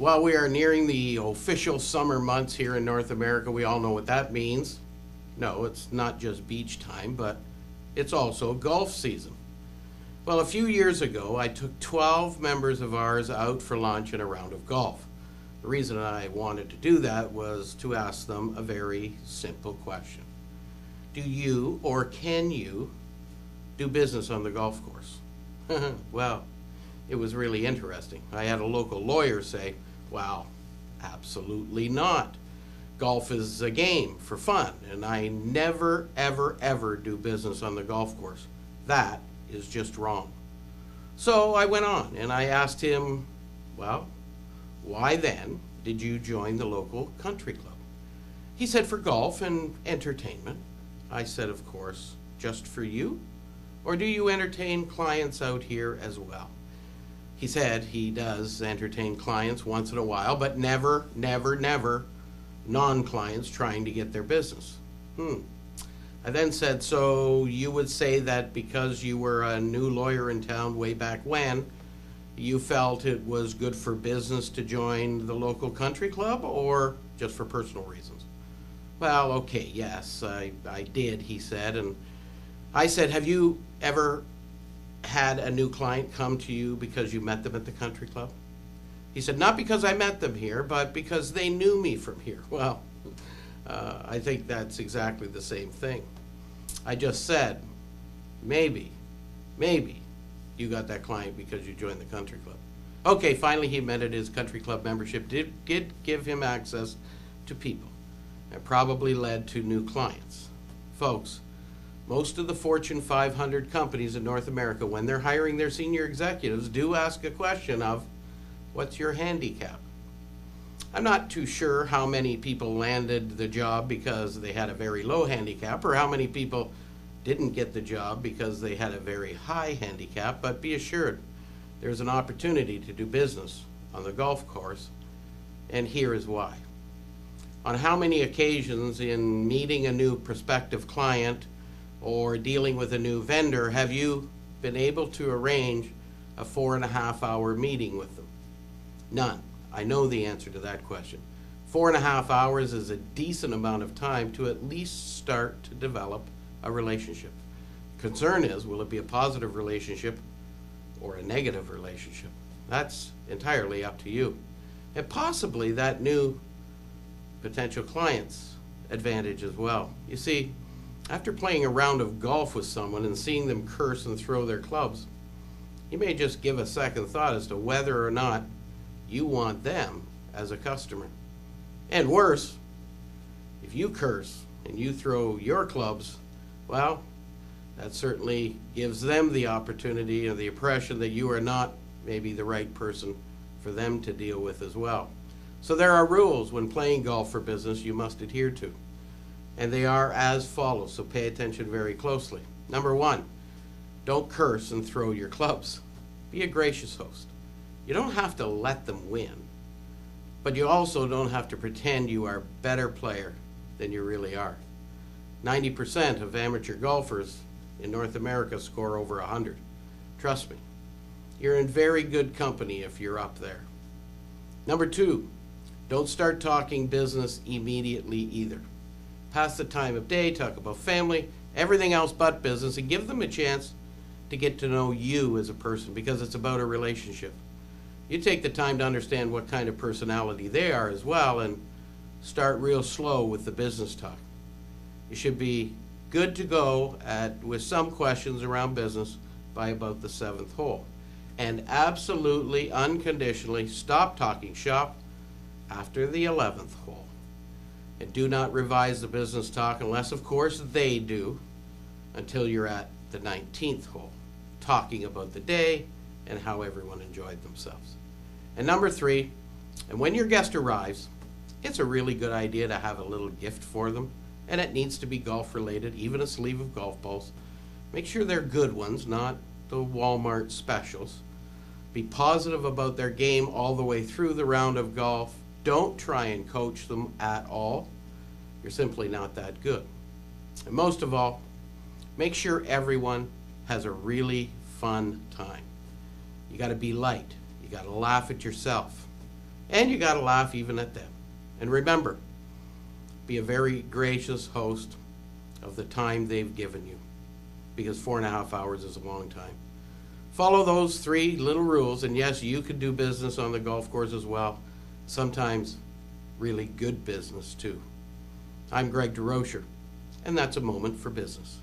Well, we are nearing the official summer months here in North America. We all know what that means. No, it's not just beach time, but it's also golf season. Well, a few years ago, I took 12 members of ours out for lunch and a round of golf. The reason I wanted to do that was to ask them a very simple question. Do you or can you do business on the golf course? Well, it was really interesting. I had a local lawyer say, well, absolutely not. Golf is a game for fun, and I never, ever, ever do business on the golf course. That is just wrong. So I went on and I asked him, well, why then did you join the local country club? He said, for golf and entertainment. I said, of course, just for you? Or do you entertain clients out here as well? He said he does entertain clients once in a while, but never, never, never non-clients trying to get their business. I then said, so you would say that because you were a new lawyer in town way back when, you felt it was good for business to join the local country club, or just for personal reasons? Well, okay, yes, I did, he said. And I said, have you ever had a new client come to you because you met them at the country club? He said, not because I met them here, but because they knew me from here. Well, I think that's exactly the same thing. I just said, maybe you got that client because you joined the country club. Okay, finally he admitted his country club membership did give him access to people. It probably led to new clients. Folks, most of the Fortune 500 companies in North America, when they're hiring their senior executives, do ask a question of, what's your handicap? I'm not too sure how many people landed the job because they had a very low handicap, or how many people didn't get the job because they had a very high handicap, but be assured there's an opportunity to do business on the golf course, and here is why. On how many occasions in meeting a new prospective client or dealing with a new vendor have you been able to arrange a 4.5-hour meeting with them? None. I know the answer to that question. 4.5 hours is a decent amount of time to at least start to develop a relationship. Concern is, will it be a positive relationship or a negative relationship? That's entirely up to you. And possibly that new potential client's advantage as well. You see, after playing a round of golf with someone and seeing them curse and throw their clubs, you may just give a second thought as to whether or not you want them as a customer. And worse, if you curse and you throw your clubs, well, that certainly gives them the opportunity or the impression that you are not maybe the right person for them to deal with as well. So there are rules when playing golf for business you must adhere to. And they are as follows, so pay attention very closely. Number 1, don't curse and throw your clubs. Be a gracious host. You don't have to let them win, but you also don't have to pretend you are a better player than you really are. 90% of amateur golfers in North America score over 100. Trust me, you're in very good company if you're up there. Number 2, don't start talking business immediately either. Pass the time of day, talk about family, everything else but business, and give them a chance to get to know you as a person, because it's about a relationship. You take the time to understand what kind of personality they are as well, and start real slow with the business talk. You should be good to go with some questions around business by about the 7th hole. And absolutely, unconditionally, stop talking shop after the 11th hole. And do not revise the business talk unless, of course, they do, until you're at the 19th hole, talking about the day and how everyone enjoyed themselves. And number 3, and when your guest arrives, it's a really good idea to have a little gift for them, and it needs to be golf related, even a sleeve of golf balls. Make sure they're good ones, not the Walmart specials. Be positive about their game all the way through the round of golf. Don't try and coach them at all. You're simply not that good. And most of all, make sure everyone has a really fun time. You got to be light. You got to laugh at yourself. And you got to laugh even at them. And remember, be a very gracious host of the time they've given you, because 4.5 hours is a long time. Follow those 3 little rules, and yes, you could do business on the golf course as well. Sometimes really good business too. I'm Greg Durocher, and that's a moment for business.